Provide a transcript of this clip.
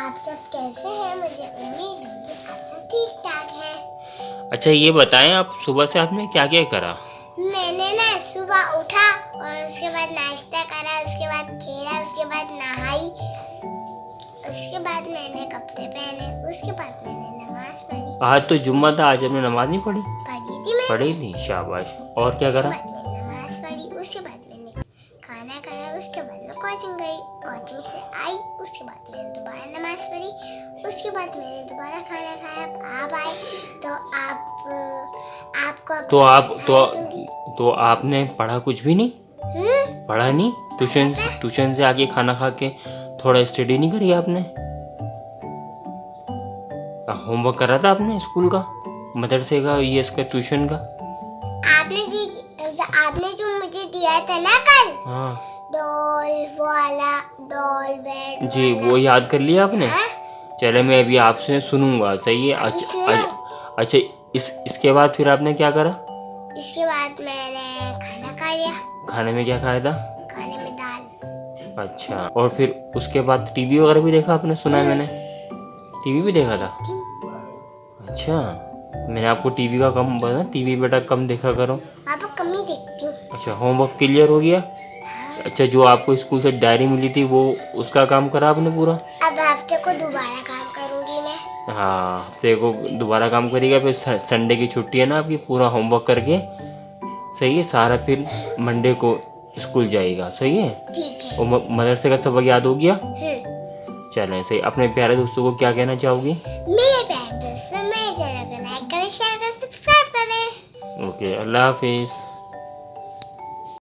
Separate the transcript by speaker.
Speaker 1: आप सब कैसे हैं? मुझे उम्मीद है कि आप सब ठीक ठाक हैं।
Speaker 2: अच्छा ये बताएं, आप सुबह से आपने क्या क्या करा?
Speaker 1: मैंने ना सुबह उठा और उसके बाद नाश्ता करा, उसके बाद खेला, उसके बाद नहाई, उसके बाद मैंने कपड़े पहने, उसके बाद मैंने नमाज पढ़ी।
Speaker 2: आज तो जुम्मा था, आज आपने नमाज नहीं पढ़ी?
Speaker 1: पढ़ी थी मैंने।
Speaker 2: पढ़ी थी, शाबाश। और क्या
Speaker 1: उसके
Speaker 2: करा?
Speaker 1: बाद मैंने नमाज पढ़ी, उसके बाद मैंने खाना खाया, उसके बाद मैं कोचिंग गई, कोचिंग से आई, उसके बाद मैंने दोबारा नमाज पढ़ी, उसके बाद मैंने दोबारा खाना खाया। अब आप आए तो आपको
Speaker 2: तो
Speaker 1: अपनी
Speaker 2: आप
Speaker 1: बधाई दूंगी।
Speaker 2: तो आपने पढ़ा कुछ भी नहीं? पढ़ा नहीं? ट्यूशन से आके खाना खा के थोड़ा स्टडी नहीं करी आपने? होमवर्क करा था आपने स्कूल का, मदरसे का, ये इसका ट्यूशन का?
Speaker 1: आपने जो मुझे दिया था ना कल,
Speaker 2: हाँ
Speaker 1: डॉल बेड
Speaker 2: जी,
Speaker 1: वाला।
Speaker 2: वो याद कर लिया आपने?
Speaker 1: हाँ?
Speaker 2: चले मैं अभी आपसे सुनूंगा, सही है।
Speaker 1: अभी सुनो।
Speaker 2: अच्छा इसके बाद फिर आपने क्या करा?
Speaker 1: इसके बाद मैंने खाना खा लिया।
Speaker 2: खाने में क्या खाया था?
Speaker 1: खाने में दाल।
Speaker 2: अच्छा, और फिर उसके बाद टीवी वगैरह भी देखा आपने, सुना है मैंने? टीवी भी देखा था? अच्छा, मैंने आपको टीवी का कम बोला, टीवी बेटा कम देखा करो।
Speaker 1: आप कम ही देखती हूँ।
Speaker 2: अच्छा, होमवर्क क्लियर हो गया? अच्छा, जो आपको स्कूल से डायरी मिली थी वो उसका काम करा आपने पूरा?
Speaker 1: अब हफ्ते को दोबारा काम करूँगी मैं।
Speaker 2: हाँ, हफ्ते को दोबारा काम करेगा, फिर संडे की छुट्टी है ना आपकी, पूरा होमवर्क करके, सही है, सारा फिर मंडे को स्कूल जाएगा, सही है।
Speaker 1: ठीक है।
Speaker 2: और मदरसे का सबक याद हो गया? चलें, सही। अपने प्यारे दोस्तों को क्या कहना चाहोगी?
Speaker 1: मेरे प्यारे दोस्तों, मेरे चैनल को लाइक करें, शेयर करें, सब्सक्राइब करें।
Speaker 2: ओके, अल्लाह हाफिज़।